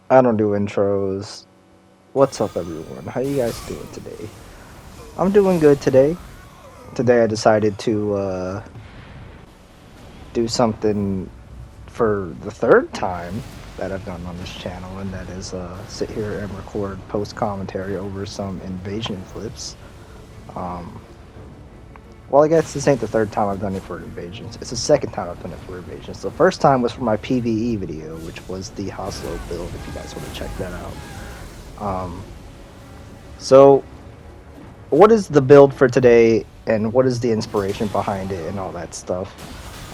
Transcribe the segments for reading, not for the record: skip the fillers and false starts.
I don't do intros. What's up, everyone? How you guys doing today? I'm doing good today. Today I decided to do something for the third time that I've done on this channel, and that is sit here and record post commentary over some invasion clips. Um, well, I guess this ain't the third time I've done it for invasions. It's the second time I've done it for invasions. The first time was for my PVE video, which was the Hoslo build. If you guys want to check that out. So what is the build for today, and what is the inspiration behind it, and all that stuff.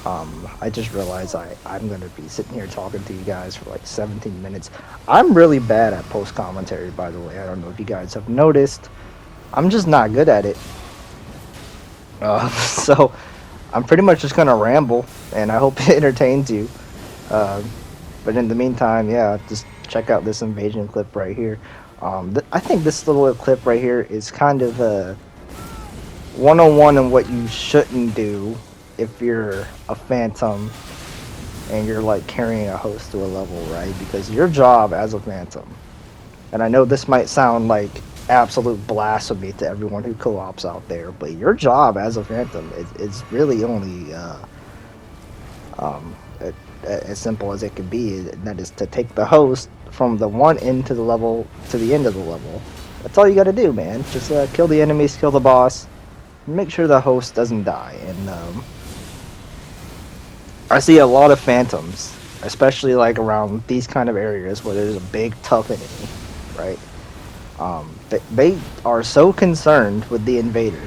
I just realized I'm going to be sitting here talking to you guys for like 17 minutes. I'm really bad at post commentary, by the way. I don't know if you guys have noticed. I'm just not good at it. So I'm pretty much just going to ramble, and I hope it entertains you. Uh, but in the meantime, yeah, just check out this invasion clip right here. I think this little clip right here is kind of a 101 on what you shouldn't do if you're a phantom and you're like carrying a host to a level, right? Because your job as a phantom, and I know this might sound like absolute blasphemy to everyone who co-ops out there, but your job as a phantom is really only um, as simple as it can be, and that is to take the host from the one end to the level to the end of the level. That's all you got to do, man. Just kill the enemies, kill the boss, make sure the host doesn't die. And I see a lot of phantoms, especially like around these kind of areas where there's a big tough enemy, right? They are so concerned with the invader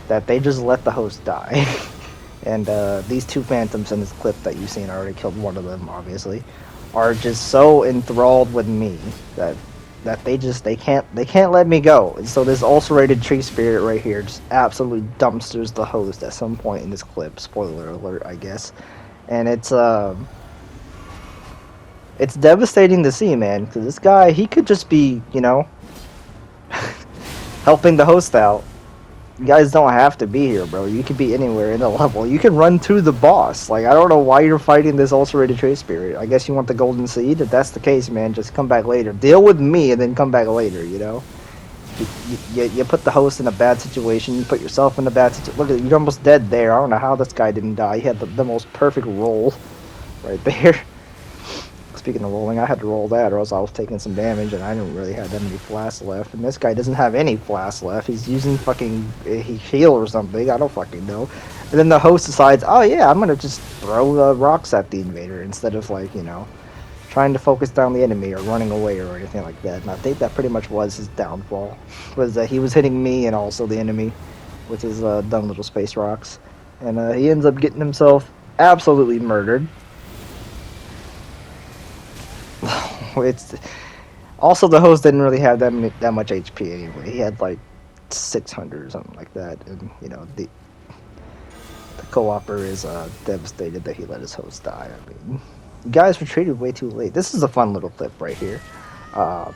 that they just let the host die. And these two phantoms in this clip that you've seen, I already killed one of them, obviously, are just so enthralled with me that they can't let me go. And so this ulcerated tree spirit right here just absolutely dumpsters the host at some point in this clip. Spoiler alert, I guess. And it's devastating to see, man, because this guy, he could just be, helping the host out. You guys don't have to be here, bro. You could be anywhere in the level. You can run to the boss. Like, I don't know why you're fighting this ulcerated tree spirit. I guess you want the golden seed. If that's the case, man, just come back later. Deal with me and then come back later, you know? You put the host in a bad situation. You put yourself in a bad situation. Look, you're almost dead there. I don't know how this guy didn't die. He had the most perfect roll right there. Speaking of rolling, I had to roll that, or else I was taking some damage, and I didn't really have that many flasks left. And this guy doesn't have any flasks left. He's using fucking heal or something. I don't fucking know. And then the host decides, oh yeah, I'm gonna just throw rocks at the invader instead of like trying to focus down the enemy or running away or anything like that. And I think that pretty much was his downfall. Was that he was hitting me and also the enemy with his dumb little space rocks, and he ends up getting himself absolutely murdered. It's also the host didn't really have that much HP anyway. He had like 600 or something like that, and the co-opper is devastated that he let his host die. I mean, you guys retreated way too late. This is a fun little clip right here. Uh,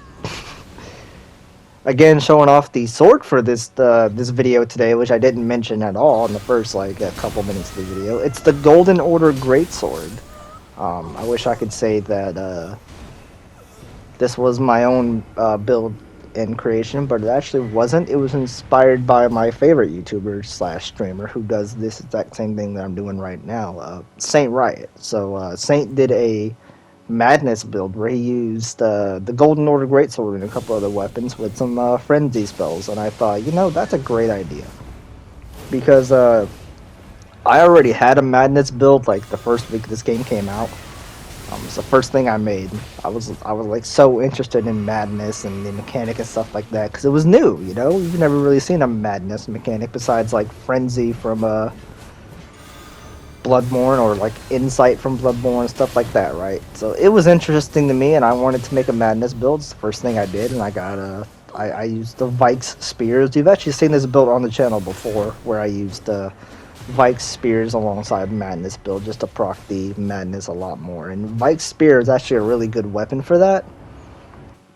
Again, showing off the sword for this video today, which I didn't mention at all in the first like a couple minutes of the video. It's the Golden Order Greatsword. I wish I could say that this was my own build and creation, but it actually wasn't. It was inspired by my favorite YouTuber slash streamer who does this exact same thing that I'm doing right now, Saint Riot. So Saint did a madness build where he used the Golden Order Greatsword and a couple other weapons with some frenzy spells, and I thought, that's a great idea because I already had a madness build like the first week this game came out. It's the first thing I made. I was like so interested in madness and the mechanic and stuff like that because it was new. You've never really seen a madness mechanic besides like frenzy from Bloodborne or like insight from Bloodborne, stuff like that, right? So it was interesting to me, and I wanted to make a madness build. It's the first thing I did, and I used the Vikes spears. You've actually seen this build on the channel before, where I used Vikes spears alongside madness build just to proc the madness a lot more. And Vikes spear is actually a really good weapon for that.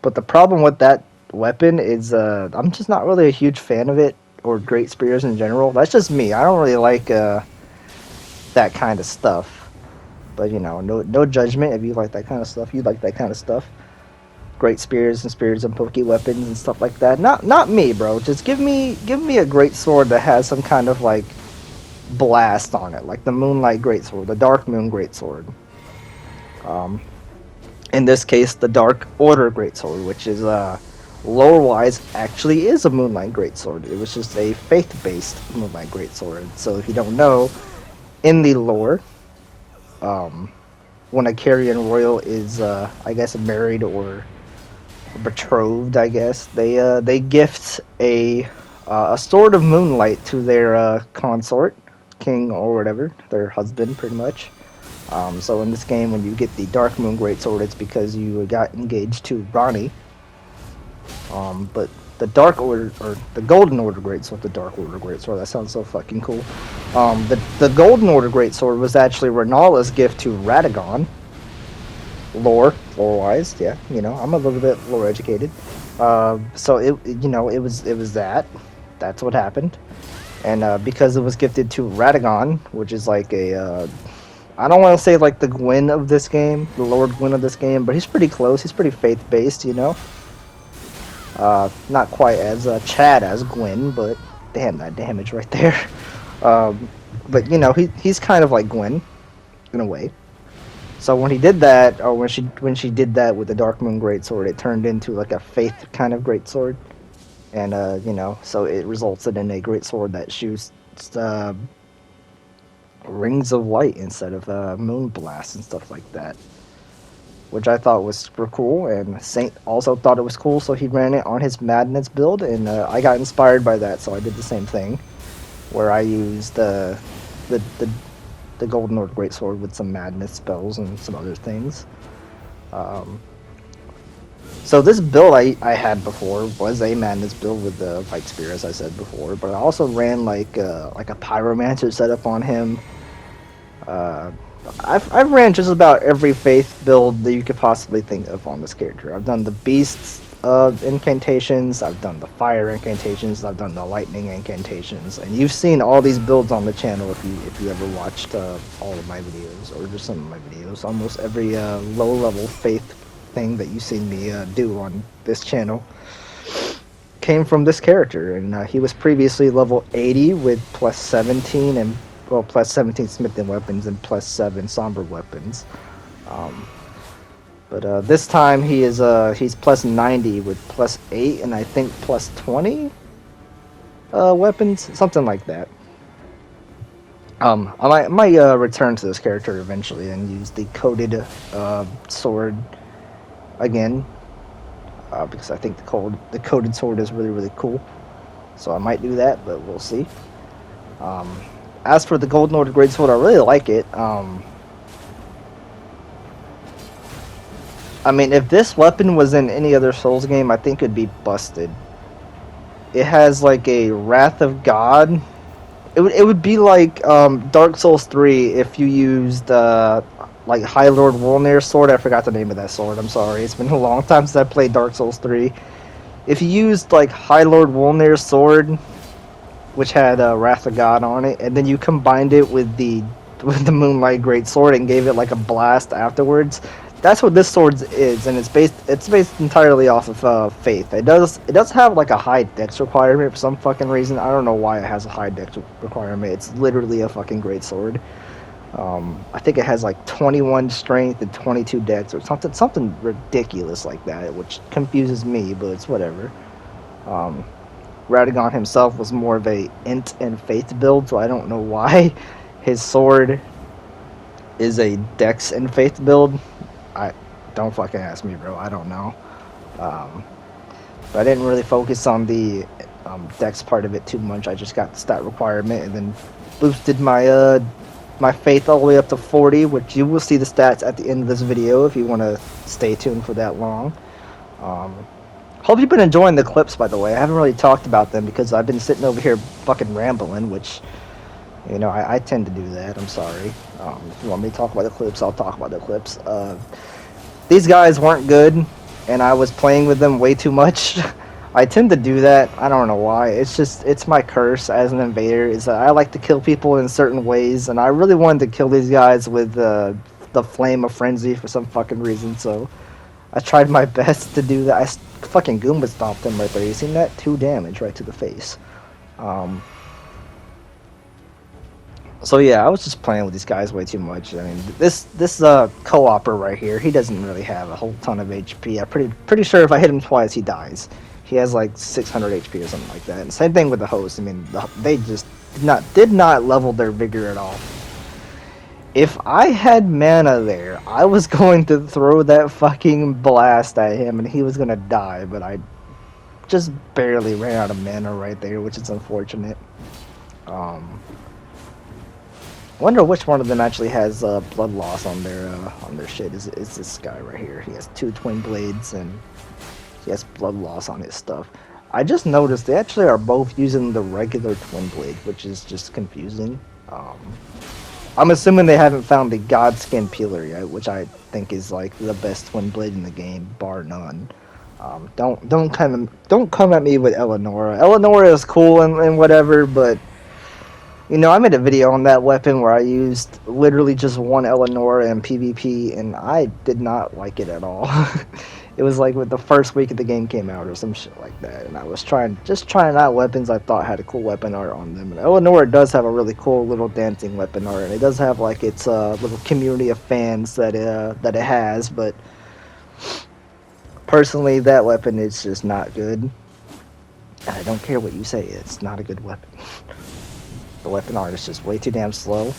But the problem with that weapon is I'm just not really a huge fan of it, or great spears in general. That's just me. I don't really like that kind of stuff. But no judgment if you like that kind of stuff. You like that kind of stuff. great spears and pokey weapons and stuff like that. Not me, bro. Just give me a great sword that has some kind of like blast on it, like the Moonlight Greatsword, the Dark Moon Greatsword. Um, in this case, the Dark Order Greatsword, which is lore-wise actually is a Moonlight Greatsword. It was just a faith-based Moonlight Greatsword. So if you don't know, in the lore, um, when a Carrion Royal is, I guess, married or betrothed, I guess they gift a sword of moonlight to their consort, king or whatever, their husband, pretty much. So in this game, when you get the Dark Moon Greatsword, it's because you got engaged to Ronnie. But the Dark Order, or the Golden Order Greatsword, the Dark Order Greatsword, that sounds so fucking cool. The Golden Order Greatsword was actually Renala's gift to Radagon. Lore-wise, yeah, you know, I'm a little bit lore educated. So it was that's what happened. And because it was gifted to Radagon, which is like a, I don't want to say like the Gwyn of this game, the Lord Gwyn of this game, but he's pretty close. He's pretty faith-based, you know. Not quite as Chad as Gwyn, but damn, that damage right there. But you know, he's kind of like Gwyn in a way. So when he did that, or when she did that with the Dark Moon Greatsword, it turned into like a faith kind of greatsword, and you know, so it resulted in a greatsword that shoots rings of light instead of moon blasts and stuff like that, which I thought was super cool. And Saint also thought it was cool, so he ran it on his Madness build, and I got inspired by that, so I did the same thing, where I used the Golden Order Greatsword with some Madness spells and some other things. So this build I had before was a Madness build with the Light Spear, as I said before, but I also ran like a Pyromancer setup on him. I've ran just about every faith build that you could possibly think of on this character. I've done the Beasts incantations, I've done the fire incantations, I've done the lightning incantations, and you've seen all these builds on the channel if you ever watched all of my videos, or just some of my videos. Almost every low level faith thing that you've seen me do on this channel came from this character, and he was previously level 80 with plus 17 and plus 17 smithing weapons and plus 7 somber weapons. But this time he's plus 90 with plus 8 and I think plus 20 weapons, something like that. I might return to this character eventually and use the coated sword again, because I think the coated sword is really cool. So I might do that, but we'll see. As for the Golden Order Greatsword, I really like it. I mean, if this weapon was in any other Souls game, I think it'd be busted. It has like a Wrath of God. It would be like Dark Souls 3 if you used like High Lord Wolnir's sword. I forgot the name of that sword. I'm sorry. It's been a long time since I played Dark Souls 3. If you used like High Lord Wolnir's sword, which had Wrath of God on it, and then you combined it with the Moonlight Greatsword and gave it like a blast afterwards, that's what this sword is, and it's based entirely off of faith. It does have like a high dex requirement for some fucking reason. I don't know why it has a high dex requirement. It's literally a fucking great sword. I think it has like 21 strength and 22 dex or something ridiculous like that, which confuses me, but it's whatever. Radagon himself was more of a int and faith build, so I don't know why his sword is a dex and faith build. Don't fucking ask me, bro. I don't know. But I didn't really focus on the dex part of it too much. I just got the stat requirement and then boosted my my faith all the way up to 40, which you will see the stats at the end of this video if you want to stay tuned for that long. Hope you've been enjoying the clips, by the way. I haven't really talked about them because I've been sitting over here fucking rambling, which, you know, I tend to do that. I'm sorry. If you want me to talk about the clips, I'll talk about the clips. These guys weren't good, and I was playing with them way too much. I tend to do that. I don't know why. It's my curse as an invader, is that I like to kill people in certain ways, and I really wanted to kill these guys with the Flame of Frenzy for some fucking reason, so I tried my best to do that. Fucking Goomba stomped him right there. You seen that? 2 damage right to the face. So yeah, I was just playing with these guys way too much. I mean, this co-opper right here, he doesn't really have a whole ton of HP. I'm pretty sure if I hit him twice, he dies. He has like 600 HP or something like that. And same thing with the host. I mean, they just did not level their vigor at all. If I had mana there, I was going to throw that fucking blast at him and he was gonna die, but I just barely ran out of mana right there, which is unfortunate. Wonder which one of them actually has blood loss on their shit. Is this guy right here? He has 2 twin blades and he has blood loss on his stuff. I just noticed they actually are both using the regular twin blade, which is just confusing. I'm assuming they haven't found the Godskin Peeler yet, which I think is like the best twin blade in the game, bar none. Don't come at me with Eleonora. Eleonora is cool and whatever, but you know, I made a video on that weapon where I used literally just one Eleonora in PvP, and I did not like it at all. It was like with the first week of the game came out or some shit like that, and I was trying out weapons I thought had a cool weapon art on them. And Eleonora does have a really cool little dancing weapon art, and it does have like its little community of fans that it has, but personally that weapon is just not good. And I don't care what you say, it's not a good weapon. The weapon art is just way too damn slow.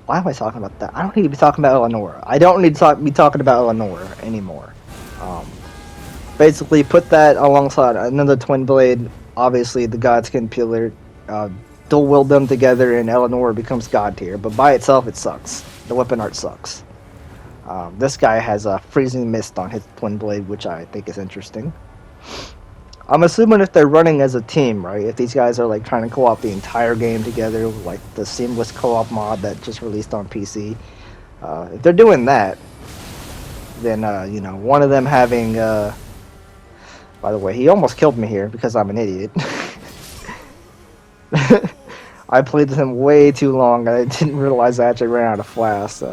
Why am I talking about that? I don't need to be talking about Eleonora. I don't need to be talking about Eleonora anymore. Basically, put that alongside another twin blade. Obviously, the Godskin Peeler. Dual wield them together, and Eleonora becomes god tier. But by itself, it sucks. The weapon art sucks. This guy has a freezing mist on his twin blade, which I think is interesting. I'm assuming if they're running as a team, right? If these guys are like trying to co-op the entire game together, like the seamless co-op mod that just released on PC, if they're doing that, then you know, one of them having. By the way, he almost killed me here because I'm an idiot. I played with him way too long. I didn't realize I actually ran out of flasks.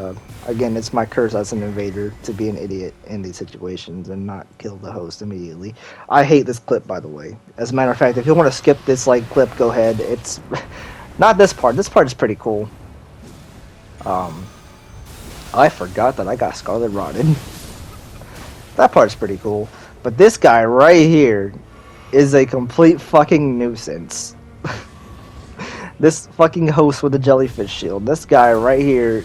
Again, it's my curse as an invader to be an idiot in these situations and not kill the host immediately. I hate this clip, by the way. As a matter of fact, if you want to skip this like clip, go ahead. It's not this part. This part is pretty cool. I forgot that I got Scarlet Rotted. That part's pretty cool. But this guy right here is a complete fucking nuisance. This fucking host with the jellyfish shield. This guy right here.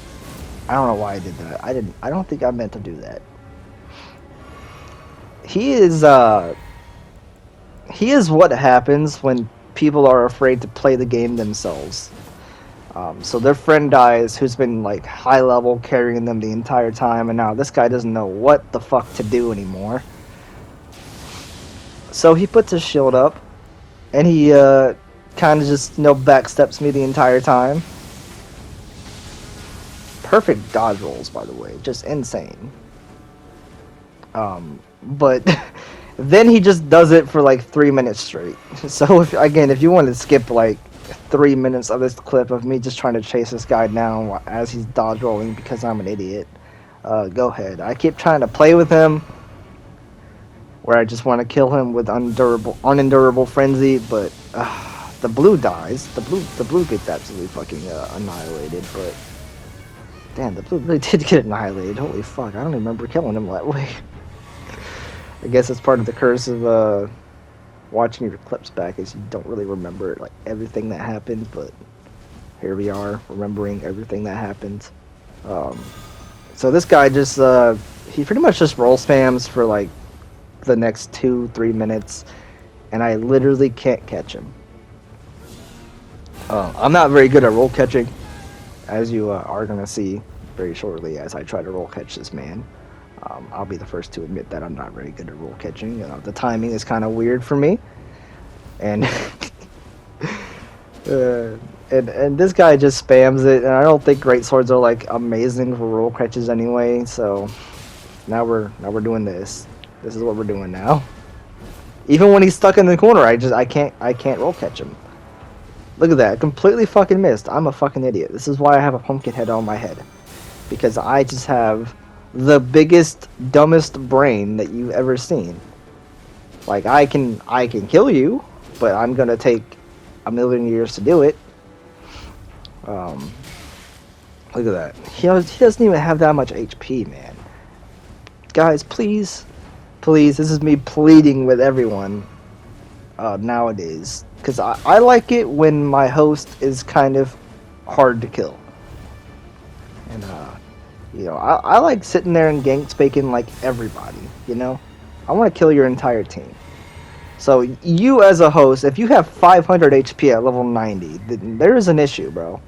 I don't know why I did that. I don't think I meant to do that. He is what happens when people are afraid to play the game themselves. So their friend dies who's been like high level carrying them the entire time, and now this guy doesn't know what the fuck to do anymore. So he puts his shield up, and he kind of just backsteps me the entire time. Perfect dodge rolls, by the way, just insane. But then he just does it for like 3 minutes straight. So if you want to skip like 3 minutes of this clip of me just trying to chase this guy down as he's dodge rolling because I'm an idiot, go ahead. I keep trying to play with him, where I just want to kill him with unendurable frenzy, but the blue dies. The blue gets absolutely fucking annihilated. But damn, the blue really did get annihilated. Holy fuck! I don't even remember killing him that way. I guess it's part of the curse of watching your clips back, is you don't really remember like everything that happened. But here we are, remembering everything that happened. So this guy just he pretty much just roll spams for like the next 2-3 minutes, and I literally can't catch him. I'm not very good at roll catching, as you are gonna see very shortly as I try to roll catch this man. I'll be the first to admit that I'm not very good at roll catching. The timing is kind of weird for me, and and this guy just spams it, and I don't think Greatswords are like amazing for roll catches anyway. So now we're doing this. This is what we're doing now. Even when he's stuck in the corner, I can't roll catch him. Look at that, completely fucking missed. I'm a fucking idiot. This is why I have a pumpkin head on my head, because I just have the biggest, dumbest brain that you've ever seen. Like I can kill you, but I'm gonna take a million years to do it. Um, Look at that. He doesn't even have that much HP, man. Guys, please, please, this is me pleading with everyone nowadays. Because I like it when my host is kind of hard to kill. And, I like sitting there and gank spaking like everybody, you know? I want to kill your entire team. So, you as a host, if you have 500 HP at level 90, then there is an issue, bro.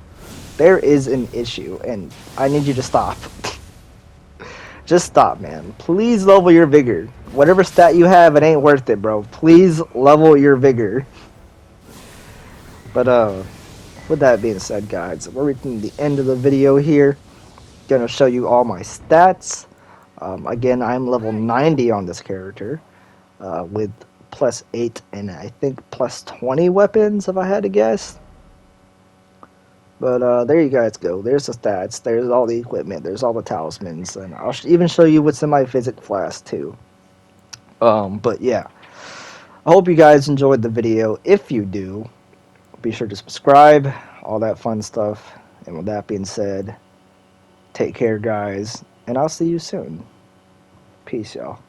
There is an issue, and I need you to stop. Just stop, man. Please level your vigor. Whatever stat you have, it ain't worth it, bro. Please level your vigor. But with that being said, guys, we're reaching the end of the video here. Gonna show you all my stats. Again, I'm level 90 on this character, with plus 8 and I think plus 20 weapons, if I had to guess. But there you guys go. There's the stats. There's all the equipment. There's all the talismans, and I'll even show you what's in my physic flask too. But yeah, I hope you guys enjoyed the video. If you do, be sure to subscribe, all that fun stuff. And with that being said, take care, guys, and I'll see you soon. Peace, y'all.